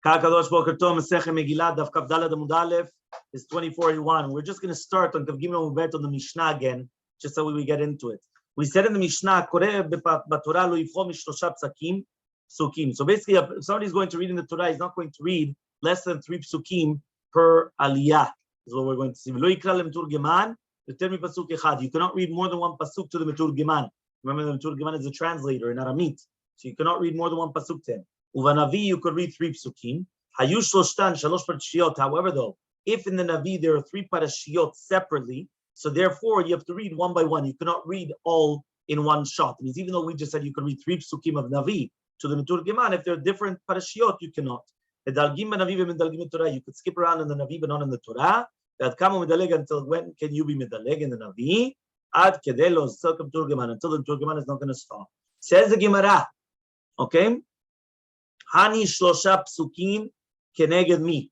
Kakadosh Boker Tov, Masechet Megillah Daf Amud Aleph is 24:1. We're just going to start on Kav Gimel Mubet on the Mishnah again, just so we get into it. We said in the Mishnah, Koreh b'Torah lo yivchor mishlosha psukim. So basically, if somebody's going to read in the Torah, he's not going to read less than 3 psukim per aliyah. Is what we're going to see. Lo yikra le'meturgeman yoter mipasuk echad. You cannot read more than one pasuk to the meturgeman. Remember, the meturgeman is a translator in Aramit, so you cannot read more than one pasuk to him. Uvanavi, you could read 3 psukim. Hayush shloshtan shalosh parashiyot. However, though, if in the Navi there are 3 parashiyot separately, so therefore you have to read one by one. You cannot read all in one shot. It means even though we just said you can read 3 psukim of Navi to the Meturgeman, if there are different parashiyot, you cannot. You could skip around in the Navi but not in the Torah. Until when can you be medaleg in the Navi? Until the Meturgeman is not going to stop. Says the Gemara. Okay. Hani shlosha psukim keneged mi.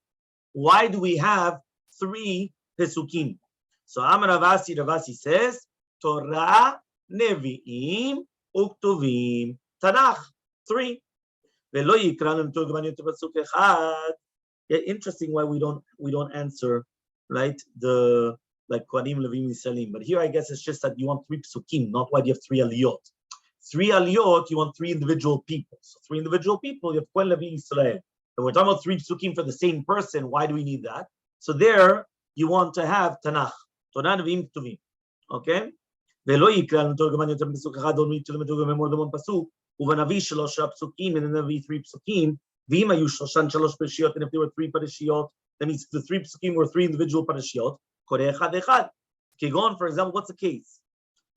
Why do we have 3 pesukim? So Amar Ravasi says, Torah, Nevi'im, Uktuvim, Tanakh, 3. Velo yikra le'meturgeman yoter pasuk echad. Interesting why we don't answer, right? The like Kohanim, Levim, Yisraelim. But here I guess it's just that you want 3 pesukim, not why do you have 3 aliyot. 3 aliyot, you want 3 individual people. So 3 individual people, you have Kohen, Levi, Yisrael. And we're talking about 3 psukim for the same person. Why do we need that? So there, you want to have Tanakh. Torah, Nevi'im, Ktuvim. Okay? Velo yikra le'meturgeman yoter pasuk echad. Don't read to the meturgeman more than 1 pasuk. Uvanavi shlosha psukim, and in the Navi 3 psukim. V'im hayu shloshan shalosh parashiyot, and if there were 3 parashiyot, that means the 3 psukim were 3 individual parashiyot. Koreh echad echad. Kigon, for example, what's the case?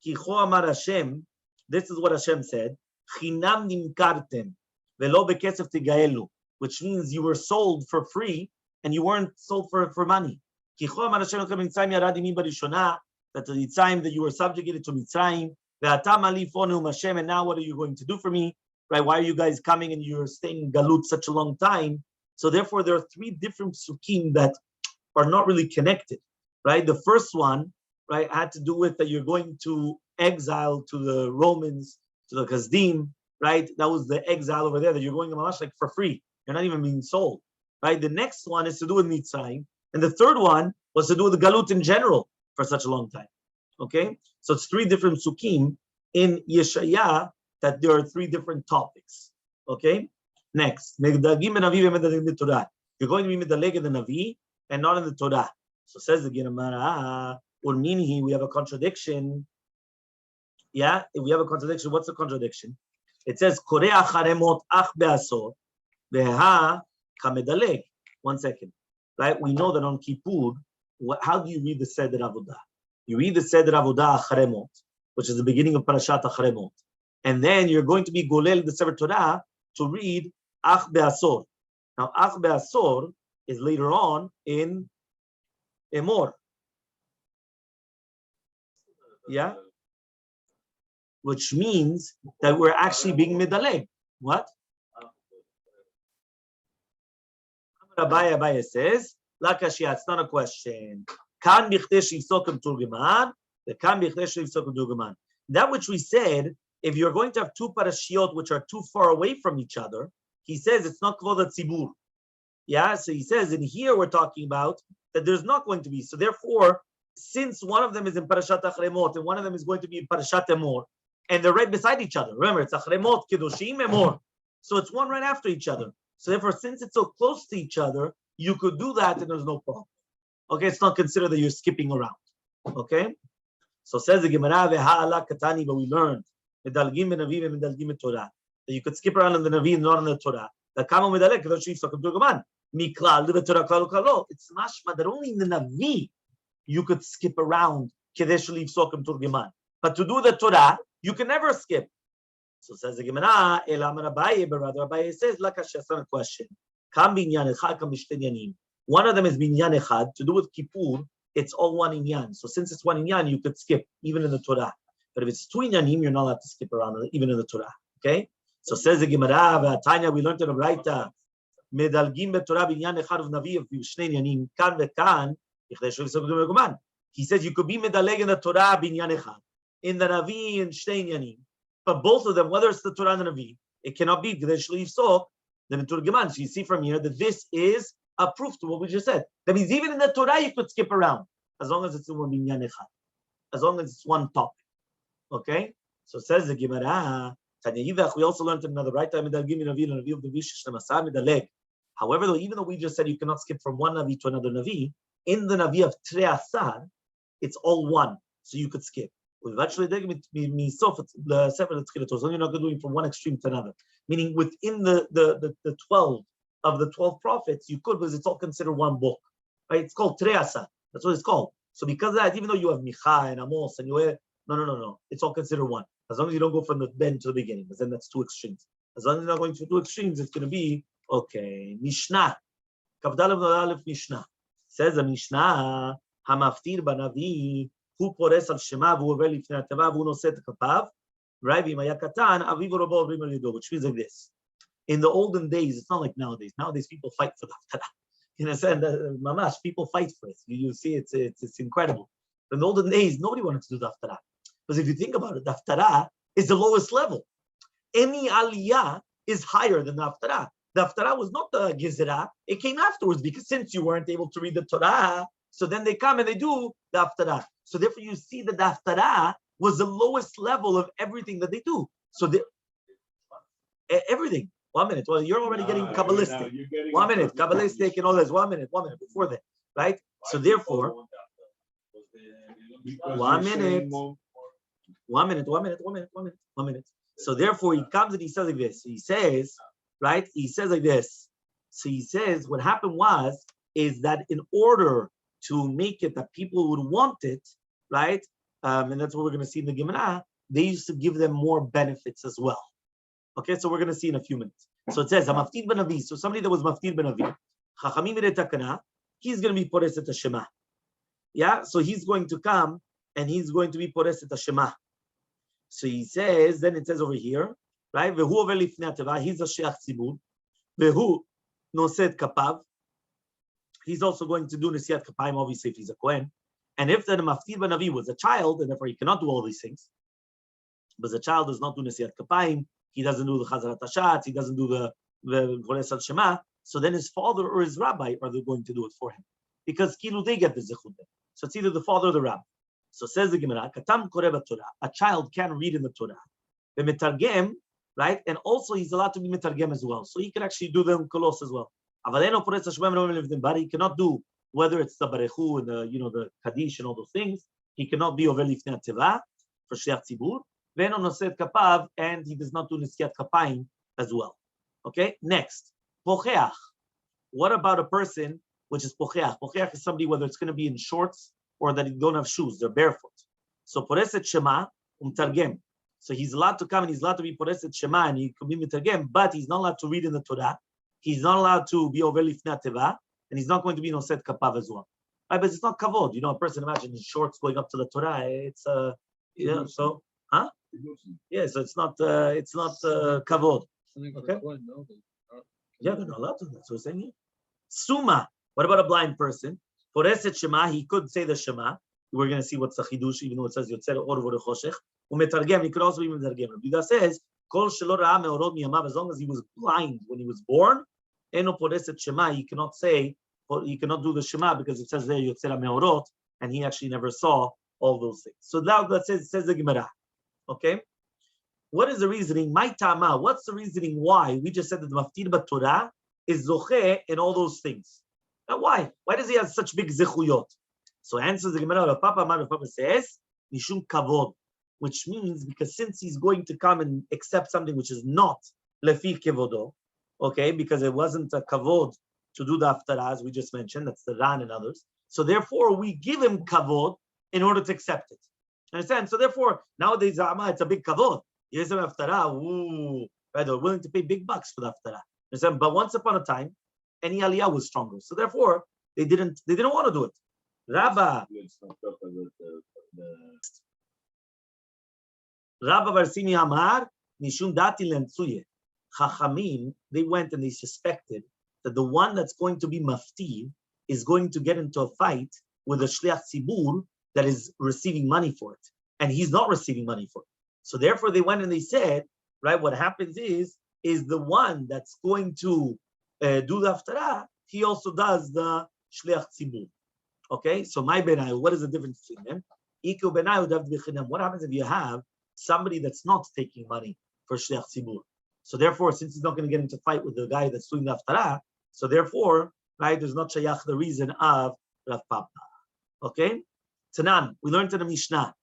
Kicho amar Hashem. This is what Hashem said. Chinam nimkartem velo bekesef tigaelu, which means you were sold for free and you weren't sold for money. Kicho amar Hashem mitzrayim yarad imi barishona, that the Mitzrayim that you were subjugated to Mitzrayim. Ve'atam alifonu Hashem, and now what are you going to do for me? Right? Why are you guys coming and you're staying in Galut such a long time? So therefore, there are 3 different psukim that are not really connected. Right? The first one, right, had to do with that you're going to exile to the Romans, to the Kasdim, right? That was the exile over there that you're going to Mamash like for free. You're not even being sold. Right? The next one is to do with Mitzrayim. And the third one was to do with the Galut in general for such a long time. Okay? So it's 3 different psukim in Yeshaya that there are 3 different topics. Okay? Next. You're going to be medaleg in the Navi and not in the Torah. So says the Gemara, Urminihi, we have a contradiction. Yeah? If we have a contradiction, what's the contradiction? It says, Koreh acharemot ach be'asor, veha kamedaleg. 1 second. Right? We know that on Kippur, how do you read the Seder Avodah? You read the Seder Avodah Acharemot, which is the beginning of Parashat Acharemot. And then you're going to be Golel the Sefer Torah to read Ach Be'asor. Now, Ach Be'asor is later on in Emor. Yeah? Which means that we're actually being Medaleg. What? Abaya says, Lakashia, it's not a question. Kan bichtesh yifsok turgeman, the kan bichtesh yifsok turgeman. That which we said, if you're going to have 2 parashiyot which are too far away from each other, he says it's not kvod hatzibur. Yeah, so he says in here we're talking about that there's not going to be. So therefore, since one of them is in Parashat Achremot and one of them is going to be in Parashat Emor, and they're right beside each other. Remember, it's Achremot, Kedoshim, Emor. So it's one right after each other. So therefore, since it's so close to each other, you could do that and there's no problem. Okay, it's not considered that you're skipping around. Okay? So says the Gemara, Ve'ha'ala katani, but we learned medalgim benavi ve'medalgim Torah, that you could skip around in the Navi and not in the Torah. That kama medalek kedosh yifsok turgeman. Miklal the Torah klal klalo. It's mashma that only in the Navi you could skip around kedesh yifsok turgeman. But to do the Torah, you can never skip. So says the Gemara, Elamar Abaye, but rather Abaye says, Lakashya, a question. Kam binyan echad, kam bishten yanim. One of them is binyan echad, to do with Kippur, it's all one inyan. So since it's one inyan, you could skip, even in the Torah. But if it's 2 inyanim, you're not allowed to skip around, even in the Torah. Okay? So says the Gemara, Tanya, we learned in the Braita, Medalgim beTorah binyan echad of Navi of Shne inyanim, kan vekan, he says you could be medaleg in the Torah binyan echad, in the Navi and Shne inyanim. But both of them, whether it's the Torah and the Navi, it cannot be Kedesh Yifsok the Meturgeman. So you see from here that this is a proof to what we just said. That means even in the Torah you could skip around, as long as it's in one minyan echad, as long as it's one topic. Okay? So says the Gemara, we also learned in another right time. However, though, even though we just said you cannot skip from one Navi to another Navi, in the Navi of Treasar, it's all one, so you could skip. You're not doing from one extreme to another. Meaning within the 12 of the 12 prophets, you could, because it's all considered one book. Right? It's called Treasar. That's what it's called. So because of that, even though you have Micha and Amos and you have, no. It's all considered one. As long as you don't go from the end to the beginning, because then that's two extremes. As long as you're not going to two extremes, it's going to be, okay, Mishnah. Kavdal Aleph Mishnah. Says the Mishnah, Hamaftir Banavi, who pores al Shema, who over lifnei hateva, who noset kapav, right? V'imaya katan, aviv robo avrim al yedo, which means like this. In the olden days, it's not like nowadays. Nowadays, people fight for the haftarah. In a sense, mamash, people fight for it. You see, it's incredible. But in the olden days, nobody wanted to do the haftarah. Because if you think about it, the haftarah is the lowest level. Any aliyah is higher than the haftarah. The haftarah was not the gezerah. It came afterwards, because since you weren't able to read the Torah, so then they come and they do the haftarah. So therefore you see that the haftarah was the lowest level of everything that they do. So everything. 1 minute. Well, you're already getting Kabbalistic. 1 minute. Kabbalistic and all this. 1 minute. Before that. Right? So therefore, 1 minute. 1 minute. So therefore he comes and he says like this. He says, right? He says like this. So he says what happened is that in order to make it that people would want it, right? And that's what we're going to see in the Gemara. They used to give them more benefits as well. Okay, so we're going to see in a few minutes. So it says, Maftir ben Avi. So somebody that was Maftir ben Avi, Chachamim Takana, he's going to be Pores et Shema. Yeah, so he's going to come and he's going to be Pores et Shema. So he says, then it says over here, right? Vehu over lifnei hateva, he's a sheach tzibur. Vehu noset kapav. He's also going to do Nesiat Kapayim, obviously, if he's a Kohen. And if the Maftir ben Avi was a child, and therefore he cannot do all these things, but the child does not do Nesiat Kapayim, he doesn't do the Chazarat Hashatz, he doesn't do the Pores al Shema, so then his father or his rabbi are going to do it for him. Because Kilu, they get the Zechut. So it's either the father or the rabbi. So says the Gemara, Katam Koreh Torah, a child can read in the Torah. The Metargem, right? And also he's allowed to be Metargem as well. So he can actually do the Kolos as well. But he cannot do whether it's the Barechu and the Kaddish and all those things. He cannot be over lifnei hateva for Shliach Tzibur. Ve'eno noset kapav, and he does not do Nesiat Kapayim as well. Okay, next. Pocheach. What about a person which is Pocheach? Pocheach is somebody whether it's going to be in shorts or that he don't have shoes, they're barefoot. So Poreset Shema, Targem. So he's allowed to come and he's allowed to be Poreset Shema and he could be Targem, but he's not allowed to read in the Torah. He's not allowed to be over lifnei hateva, and he's not going to be noset kapav as well. Right, but it's not kavod. A person imagine in shorts going up to the Torah. It's so huh? Yeah, so it's not kavod. Okay. Yeah, they're not allowed to. That's what we're saying here. Suma. What about a blind person? Poreset Shema. He could say the Shema. We're going to see what's the chidush, even though it says Yotzer Or V'Choshech. Umetargem. He could also be metargem. Rabbi says Kol shelo ra'a me'orot miyamav. As long as he was blind when he was born. Eno Poreset Shema, he cannot say, he cannot do the Shema because it says there Yotzera Meorot, and he actually never saw all those things. So now that says the Gemara. Okay? What is the reasoning? My Tama, what's the reasoning why? We just said that the Maftir B'Torah is Zoche in all those things. Now why? Why does he have such big Zechuyot? So answers the Gemara, Papa says, Mishum Kavod, which means because since he's going to come and accept something which is not Lefi Kevodo, okay, because it wasn't a kavod to do the haftarah, as we just mentioned, that's the Ran and others. So therefore, we give him kavod in order to accept it. Understand? So therefore, nowadays, it's a big kavod. Here's some haftarah, right? They're willing to pay big bucks for the haftarah. Understand? But once upon a time, any aliyah was stronger. So therefore, they didn't want to do it. Rabba Barsini Amar, Nishun Dati Lentsuye. Chachamim, they went and they suspected that the one that's going to be maftir is going to get into a fight with a shliach tzibur that is receiving money for it, and he's not receiving money for it. So therefore, they went and they said, right, what happens is is the one that's going to do the haftarah, he also does the shliach tzibur. Okay, so my benayu, what is the difference between them? Iku benayu dav b'chinam. What happens if you have somebody that's not taking money for shliach tzibur? So therefore, since he's not going to get into fight with the guy that's doing the haftarah, so therefore, right, there's not shayach the reason of Rav Papa. Okay, Tanan, we learned in the Mishnah.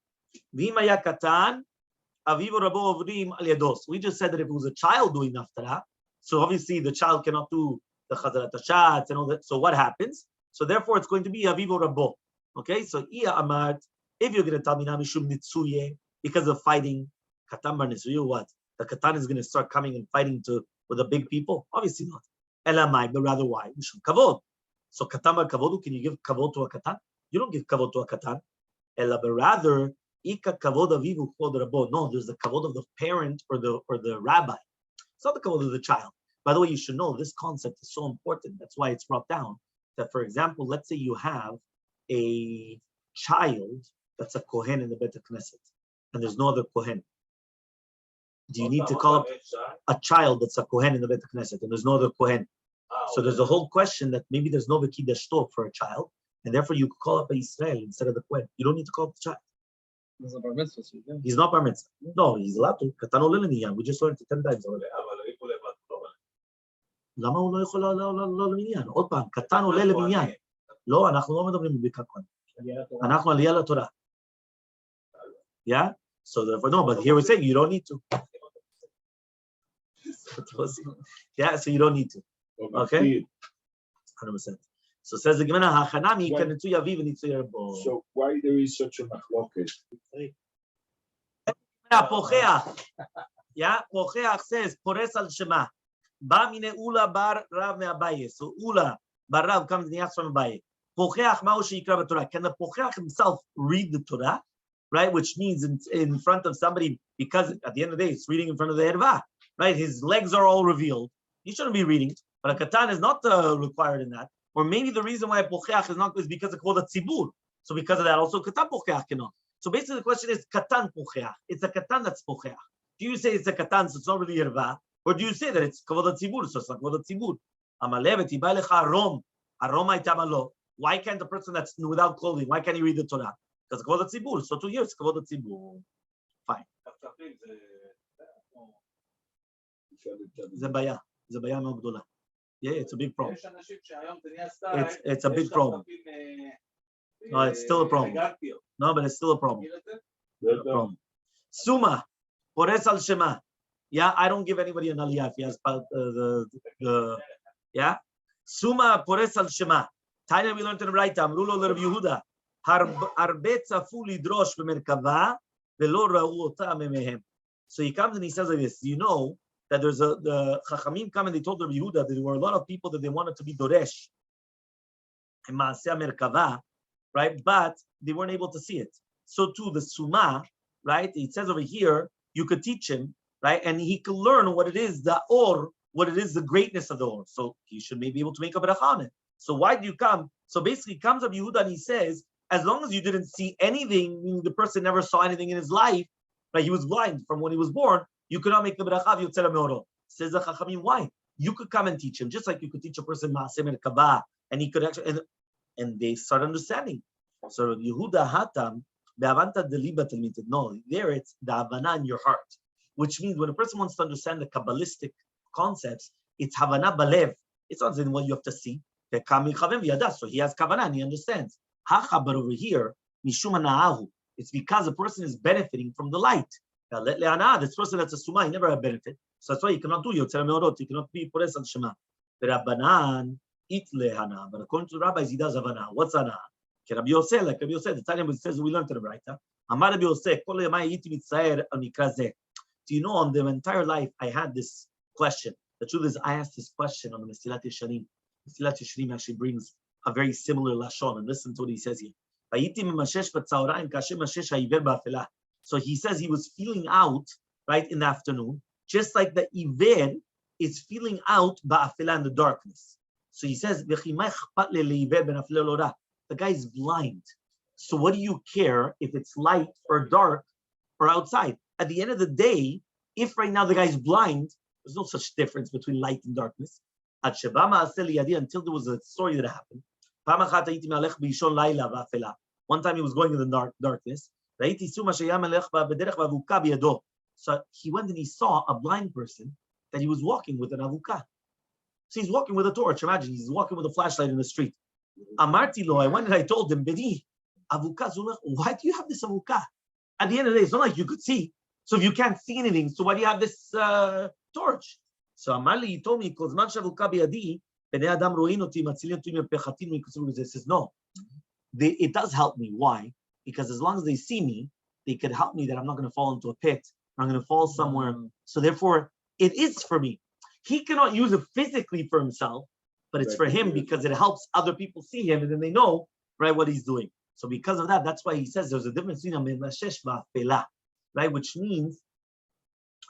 V'imaya katan, avivu rabo ovrim al yados. We just said that if it was a child doing the haftarah, so obviously the child cannot do the chazarat hashatz and all that. So what happens? So therefore, it's going to be avivu rabo. Okay, so iya amart. If you're going to tell me mishum nitzuye because of fighting, katan bar nitzuye, what? The katan is going to start coming and fighting with the big people? Obviously not. Elamai, but rather why? Mishum kavod. So katan bar kavodu, can you give kavod to a katan? You don't give kavod to a katan. Ela, but rather ika kavod avivu chod rabo. No, there's the kavod of the parent or the rabbi. It's not the kavod of the child. By the way, you should know this concept is so important. That's why it's brought down. That, for example, let's say you have a child that's a kohen in the Beit Knesset, and there's no other kohen. Do you need to call up a child that's a kohen in the Beit Knesset, and there's no other kohen? So there's a whole question that maybe there's no Bekidash Tov for a child, and therefore you could call up a Israel instead of the kohen. You don't need to call up the child. He's not bar mitzvah. No, he's allowed to. Katan ole leminyan. We just learned it 10 times already. למה הוא לא יכול לא למניין? עוד פעם, קטן עולה למניין. לא, אנחנו לא מדברים בברכת כהן. אנחנו עלייה לתורה. Yeah? So therefore, no, but here we're saying you don't need to. Yeah, so you don't need to. Okay? 100%. So says the Gemara, Hachanami can nitzu yaviv and nitzu yarbo. So why there is such a machloket? Pocheach. Yeah, Pocheach says, Pores al Shema. Ba mine Ula bar Rav me'Abaye. So Ula bar Rav comes niyas from Abaye. Pocheach ma'u sheikra b'Torah. Can the Pocheach himself read the Torah? Right, which means in front of somebody, because at the end of the day, it's reading in front of the Erva. Right, his legs are all revealed. He shouldn't be reading, but a katan is not required in that. Or maybe the reason why a pocheach is not is because of kvod tzibur. So because of that, also katan pocheach cannot. So basically, the question is katan pocheach. It's a katan that's pocheach. Do you say it's a katan, so it's not really Erva? Or do you say that it's kvod tzibur, so it's not kvod tzibur? Amalevet ibalecha arom aitamalo. Why can't the person that's without clothing? Why can't he read the Torah? Because kvod tzibur. So 2 years kvod tzibur. Fine. Zabaya מאוד גדולה. Yeah, it's a big problem. It's a big problem. No, it's still a problem. No, but it's still a problem. Suma, pores al shema. Yeah, I don't give anybody an aliyah if he has yeah. Suma pores al shema. Taina, we learned in the right time. Rulo l'Rav Yehuda. Harbe tzafu lidrosh b'merkava velo ra'u ota memehem. So he comes and he says like this. You know that there's the Chachamim come and they told Rabbi Yehuda that there were a lot of people that they wanted to be Doresh in Maaseh Merkava, right? But they weren't able to see it. So too the Suma, right? It says over here, you could teach him, right? And he could learn what it is, the Or, what it is, the greatness of the Or. So he should maybe be able to make a bracha on it. So why do you come? So basically comes Rabbi Yehuda and he says, as long as you didn't see anything, meaning the person never saw anything in his life, right? He was blind from when he was born, you cannot make the bracha of Yotzei Me'oro. Says the Chachamim, why? You could come and teach him, just like you could teach a person Maaseh Merkava, and he could actually, and they start understanding. So Yehuda Hatam, Be'avanta deliba telmited. No, there it's the Havana in your heart, which means when a person wants to understand the Kabbalistic concepts, it's Havana Balev. It's not in what you have to see. So he has Kavanah and he understands. Hacha, but over here, Mishuma Na'ahu. It's because a person is benefiting from the light. This person that's a suma, he never had benefit. So that's why you cannot do Yotzei Me'orot. You cannot be pores al shema. But Rabbanan it lehana. But according to the rabbis, he does havana. What's hana? Rabbi Yosef, like Rabbi Yosef, the time says we learned in the right. Amar Rabbi Yosef, kol yamai yiti mitzayer al mikra zeh. Do you know on the entire life I had this question? The truth is I asked this question on the Mesilat Yesharim. Mesilat Yesharim actually brings a very similar lashon, and listen to what he says here. Vayiti mimashesh b'tzaorayim kashem mashesh ha'iver ba'afilah. So he says he was feeling out, right, in the afternoon, just like the Iver is feeling out ba'afilah in the darkness. So he says, the guy is blind. So what do you care if it's light or dark or outside? At the end of the day, if right now the guy's blind, There's no such difference between light and darkness. Until there was a story that happened. One time he was going in the darkness. So he went and he saw a blind person that he was walking with an avuka. So he's walking with a torch. Imagine he's walking with a flashlight in the street. Amarti lo, I went and I told him, Beni, avuka, why do you have this avuka? At the end of the day, it's not like you could see. So if you can't see anything, so why do you have this torch? So Amarli, he told me, he says, no, it does help me. Why? Because as long as they see me, they could help me that I'm not going to fall into a pit, or I'm going to fall somewhere. So therefore, it is for me. He cannot use it physically for himself, but it's for him because it helps other people see him, and then they know, right, what he's doing. So because of that, that's why he says there's a difference between a Masechet Megillah Daf, right, which means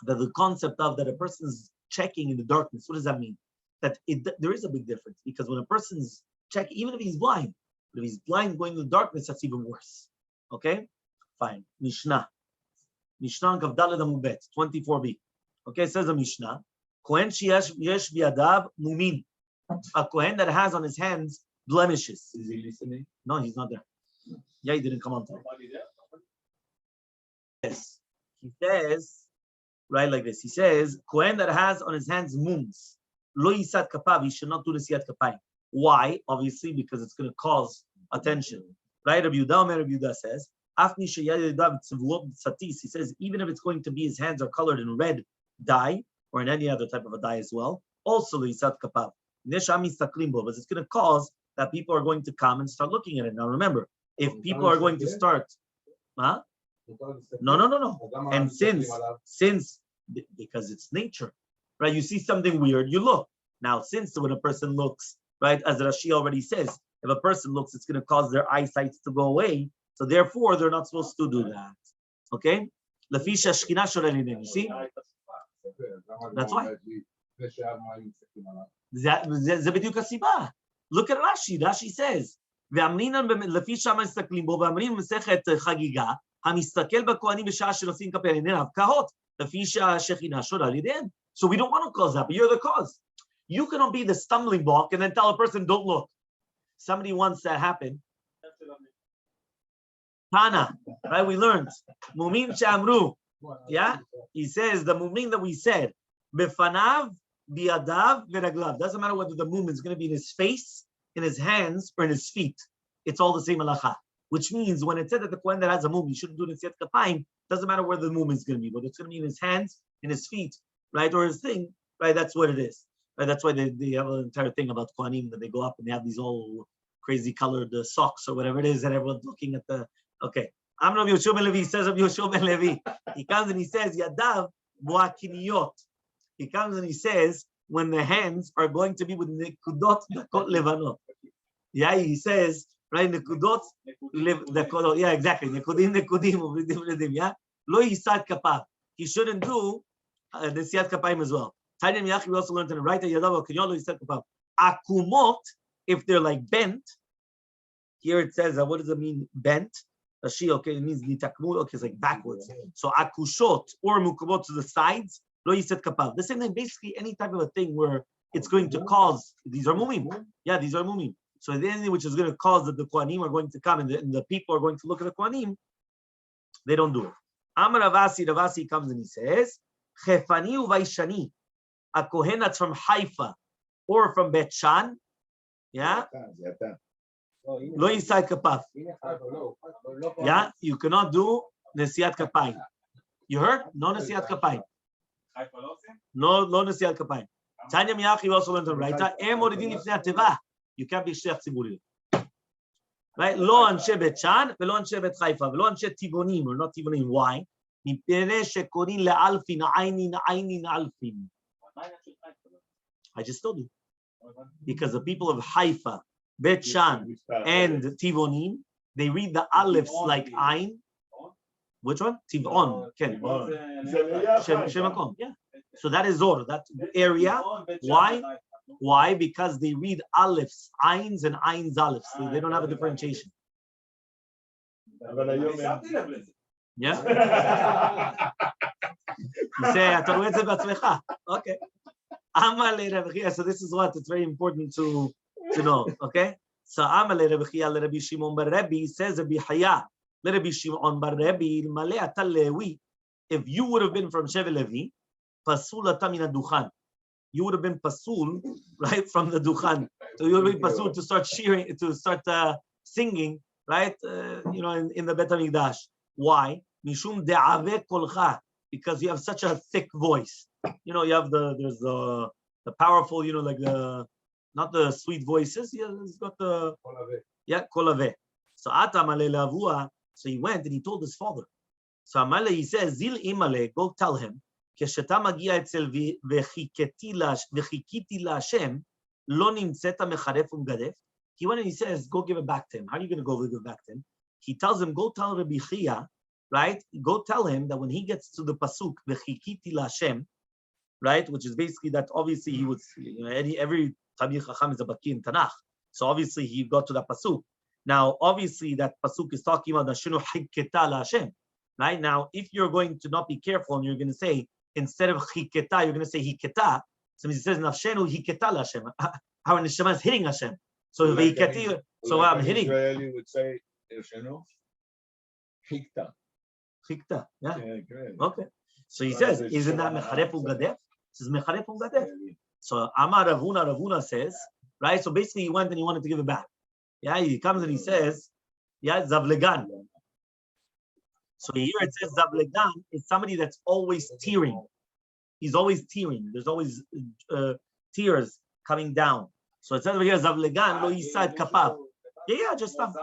that the concept of that a person's checking in the darkness, what does that mean? That there is a big difference, because when a person's checking, even if he's blind, but if he's blind going in the darkness, that's even worse. Okay? Fine. Mishnah on Kavdalad Amud Bet, 24b. Okay, it says a Mishnah. Kohen sheyesh biyadav mumin. A Kohen that has on his hands blemishes. Is he listening? No, he's not there. Yeah, he didn't come on time. Yes. He says, right like this. He says, Kohen that has on his hands mums. Lo yisat kapav, he should not do nisiyat kapayim. Why? Obviously, because it's going to cause attention. Right? Rabbi Yehuda says, he says, even if it's going to be his hands are colored in red dye or in any other type of a dye as well, also l'isat kapav. But it's going to cause that people are going to come and start looking at it. Now remember, if people are going to start, huh? No. And since because it's nature, right? You see something weird, you look. Now, since when a person looks, right, as Rashi already says, if a person looks, it's going to cause their eyesight to go away. So therefore, they're not supposed to do that. Okay? You see? That's why. Look at Rashi. Rashi says, לפי שמה מסתכלים בו, ואמרים מסכת חגיגה, המסתכל בכהנים בשעה שנושאים כפי עיניו קהות, לפי שהשכינה שורה על ידיהם. So we don't want to cause that, but you're the cause. You cannot be the stumbling block and then tell a person, don't look. Somebody once that happened. Tana, right? We learned. Mumin Shamru. Yeah? He says the mumin that we said, Befanav, Biadav, Veraglav. Doesn't matter whether the mumin is going to be in his face, in his hands, or in his feet. It's all the same halacha. Which means when it said that the Kohen that has a mumin shouldn't do nisiyat kapayim, doesn't matter where the mumin is going to be, whether it's going to be in his hands, in his feet, right, or his thing, right? That's what it is. Right? That's why they have an entire thing about Kohanim, that they go up and they have these all crazy colored socks or whatever it is, and everyone's looking at the. Okay. I'm Rabbi Yoshua ben Levi, says Rabbi Yoshua ben Levi. He comes and he says, Yadav Boakiniyot. He comes and he says, when the hands are going to be with Nekudot Dakot Levanot. Yeah, he says, right, Nekudot, yeah, exactly. Nekudim, yeah. Lo Yisad Kapav. He shouldn't do the Siyat Kapayim as well. Tanya Miyachi, we also learned in the right, Yadav Boakiniyot, Lo Yisad Kapav. Akumot, if they're like bent, here it says, what does it mean, bent? Rashi, okay, it means litakmul, okay, it's like backwards. So akushot or mukabot to the sides, lo yiset kapav. The same thing, basically any type of a thing where it's going to cause, these are mumim. Yeah, these are mumim. So anything which is going to cause that the Kohanim are going to come and the people are going to look at the Kohanim, they don't do it. Amar Ravasi comes and he says, Chefani uvaishani, a Kohen that's from Haifa or from Bet Shan, yeah? Lo yisad kapav. Yeah, you cannot do nesiyat kapayim. You heard? No nesiyat kapayim. No nesiyat kapayim. Tanya Miyachi also learned on right. You can't be shech tziburi. Right? Lo anshe Bet Shan, velo anshe Bet Haifa, velo anshe tivonim or not tivonim. Why? Mipnei shekorin lealfin ainin alfin. I just told you. Because the people of Haifa, Bet Shan, and Tivonim, they read the aleph like Ain. Which one? Tivon. Ken. Shemakom. Yeah. So that is Zor, that area. Why? Why? Because they read alephs, Ains and Ains alephs. So they don't have a differentiation. Yeah? You say, אתה רואה את זה בעצמך. Okay. Amale Rabbi Chia, so this is what, it's very important to know, okay? So Amale Rabbi Chia, Rabbi Shimon bar Rebbe says, Rabbi Chia, Rabbi Shimon bar Rebbe, Male ata Lewi, if you would have been from Shevet Levi, pasul ata min duchan, you would have been pasul, right, from the duchan. So you would have been pasul to start cheering, to start singing, right, in the Bet HaMikdash. Why? Mishum de'ave kolcha, because you have such a thick voice. You have there's the powerful, like not the sweet voices. Yeah, it's got the kolave. So atamale lavua. So he went and he told his father. So amale, he says, zil imale, go tell him. Kesheta magia etzel vechikiti laShem lo nimtzeta mecharef u'mgadef. He went and he says, go give it back to him. How are you going to go give it back to him? He tells him, go tell Rabbi Chia, right? Go tell him that when he gets to the pasuk vechikiti laShem, right, which is basically that obviously he would, every Talmid Chacham is a baki in Tanakh, so obviously he got to that pasuk. Now, obviously that pasuk is talking about Nashinu Hiketa LaHashem, right? Now, if you're going to not be careful and you're going to say instead of Hiketa, you're going to say Hiketa. So it says Nafshenu Hiketa LaHashem. Our neshama is hitting Hashem. So Hiketi. So I'm hitting. Israeli would say Nashenu Hikta. Hikta. Yeah. Okay. So he says, isn't that Mecharef U'Gadef? Says Mecharef U'Gadef. So Amar Ravuna says, right? So basically he went and he wanted to give it back. Yeah, he comes and he says, yeah, Zavlegan. So here it says Zavlegan is somebody that's always tearing. He's always tearing. There's always tears coming down. So it says over here, Zavlegan lo yisad kapav. Yeah, just stuff.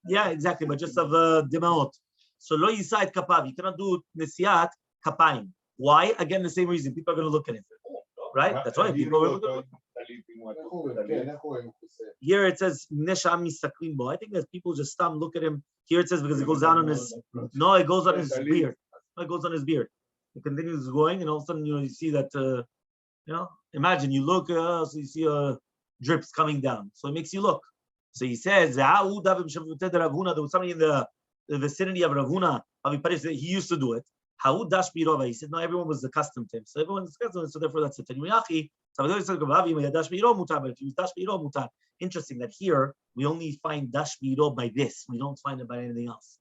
Yeah, exactly, but just of demaot. So lo yisad kapav. You cannot do nesiat kapayim. Why? Again, the same reason. People are going to look at it. Right? That's why people are looking at it. Here it says, I think that people just stop and look at him. Here it says because it goes down on his, no, it goes on his beard. No, it goes on his beard. It continues going, and all of a sudden, you see that, imagine you look, so you see drips coming down. So it makes you look. So he says, there was somebody in the vicinity of Ravuna, he used to do it. He said, no, everyone was accustomed to him. So everyone was accustomed to him, so therefore that's it. Interesting that here we only find dash biro by this. We don't find it by anything else.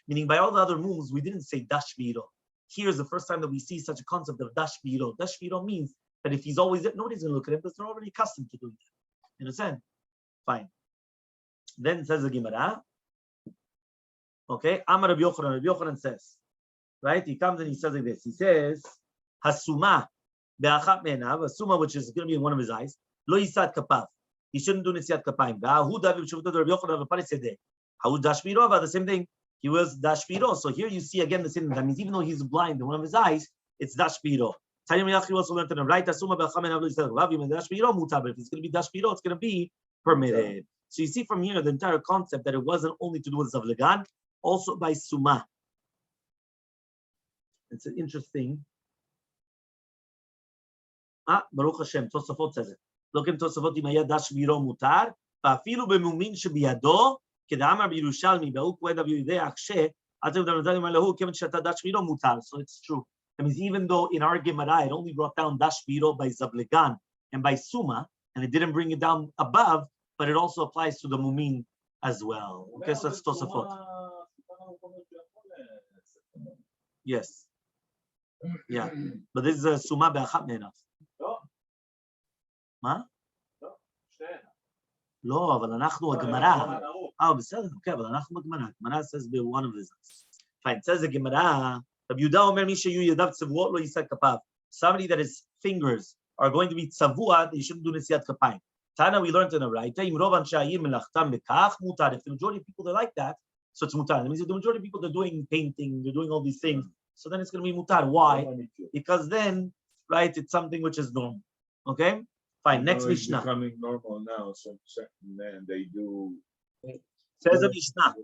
Meaning by all the other moves, we didn't say dash biro. Here's the first time that we see such a concept of dash biro. Dash biro means that if he's always there, nobody's going to look at him because they're already accustomed to doing that. You understand? Fine. Then says the Gemara. Okay, Amar Rabbi Yochanan. Rabbi Yochanan says, right? He comes and he says like this. He says, Hasuma be'achat me'enav, Hasuma, which is going to be in one of his eyes, lo yisad kapav. He shouldn't do nesiat kapayim. Ha'hu daviv shuvto Rabbi Yochanan v'parisedeh. Ha'hu dash biro, the same thing. He was dash biro. So here you see again the same thing. That means even though he's blind in one of his eyes, it's dash biro. Tanya Yachi also learned to know, right? Hasuma be'achat me'enav lo yisad kapav. Dash biro mutar. If it's going to be dash biro, it's going to be permitted. So you see from here the entire concept that it wasn't only to do with zavlegan, also by suma. It's interesting. Baruch Hashem, Tosafot says it. Look in Tosafot, Imaya dash biro mutar, fa'afilu bemumin shebiyado, kedamar b'Yerushalmi, ba'u kweda b'yidei akshe, atem d'amadalim alahu, kemen shata dash biro mutar. So it's true. That means even though in our Gemara it only brought down dash biro by Zavlegan and by Suma, and it didn't bring it down above, but it also applies to the mumin as well. Okay, so that's Tosafot. Yes. Yeah, but this is a suma be'achat me'enav. מה? לא, אבל אנחנו הגמרא. בסדר, אוקיי, אבל אנחנו בגמרא. הגמרא says be one of these. Fine, it says the Gemara, רבי יהודה אומר מי שיהיו ידיו צבועות לא יישא כפיו. Somebody that his fingers are going to be צבוע, they shouldn't do נשיאת כפיים. Tana, we learned in the right. אם רוב אנשי העיר מלאכתם בכך, מותר. If the majority of people, they like that, so it's mutar. That means if the majority of people, they're doing painting, they're doing all these things, so then it's going to be mutar. Why? Because then, right, it's something which is normal. Okay? Fine. Next Mishnah. It's becoming normal now, so then they do. Says the Mishnah.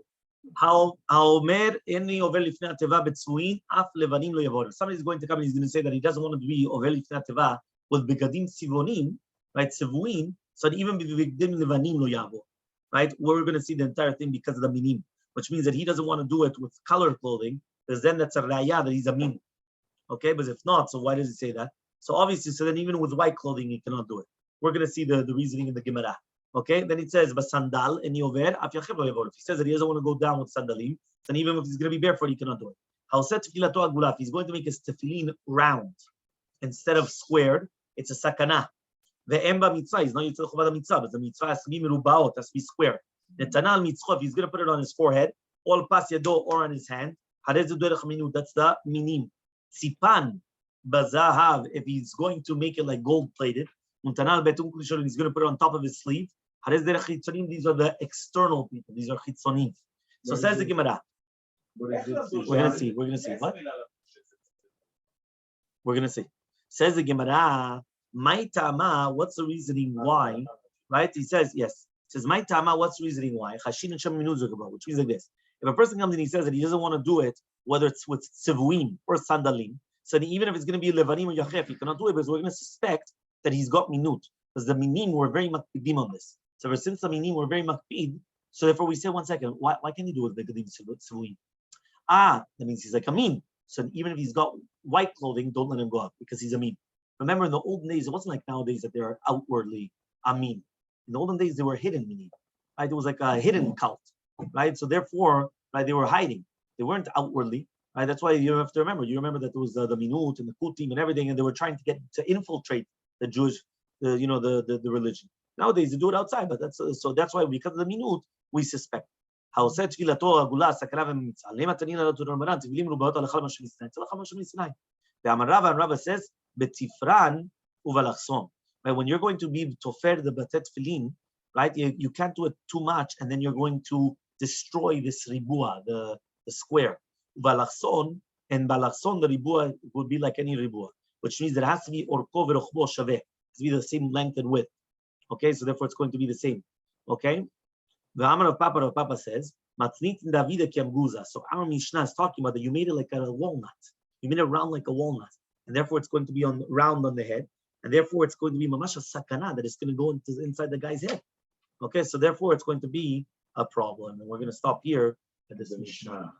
Haomer eni over lifnei ateva betzvuin af levanim lo yavor. Somebody's going to come and he's going to say that he doesn't want to be over lifnei ateva with begadim tzivonim, right? Tzivuin, so that even begadim levanim lo yavor. Right? We're going to see the entire thing because of the minim. which means that he doesn't want to do it with colored clothing, because then that's a raya that he's a min. Okay, but if not, so why does he say that? So obviously, so then even with white clothing, he cannot do it. We're going to see the reasoning in the Gemara. Okay, then it says, "Basandal and yover af yachev lo yavor." If he says that he doesn't want to go down with sandalim, then even if he's going to be barefoot, he cannot do it. How set tefilato agulaf? He's going to make his tefillin round instead of squared. It's a sakana. The emba mitzvah is not yitzchak chovada mitzvah, but the mitzvah has to be merubaot, has to be square. The tanal mitzvah, if he's going to put it on his forehead, all pas yado or on his hand, that's the minim. Tzipan bazahav, if he's going to make it like gold plated, muntanal betum kulishon, he's going to put it on top of his sleeve. These are the external people. These are chitzonim. So says the Gemara. We're going to see. What? We're going to see. Says the Gemara, my tama, what's the reasoning why? Right? He says, yes. It says, my tama, what's the reasoning why? Which means like this. If a person comes and he says that he doesn't want to do it, whether it's with tzivuim or sandalim, so even if it's going to be levanim or yachef, he cannot do it because we're going to suspect that he's got minut. Because the minim were very makpidim on this. So ever since the minim were very makpid, so therefore we say, 1 second, why can't he do it with the tzivuim? That means he's like a min. So even if he's got white clothing, don't let him go up because he's a min. Remember, in the olden days, it wasn't like nowadays that they are outwardly amin. In the olden days, they were hidden minim. Right? It was like a hidden cult. Right? So therefore, right, they were hiding. They weren't outwardly. Right? That's why you have to remember. You remember that there was the minut and the kutim and everything, and they were trying to infiltrate the Jewish, the religion. Nowadays, they do it outside, but that's why because of the minut, we suspect. The Rava says, "Betifran uvalachson." Right, when you're going to be tofer the batet filin, right, you can't do it too much, and then you're going to destroy this ribua, the square. Uvalachson, and balachson, the ribua would be like any ribua, which means that it has to be orko v'rochbo shaveh, it has to be the same length and width. Okay, so therefore it's going to be the same. Okay. The Amar of Papa says, Matnit Davida Kiamguza. So our Mishnah is talking about that you made it like a walnut. You made it round like a walnut. And therefore it's going to be round on the head. And therefore it's going to be mamash sakana that is going to go inside the guy's head. Okay, so therefore it's going to be a problem. And we're going to stop here at this Mishnah.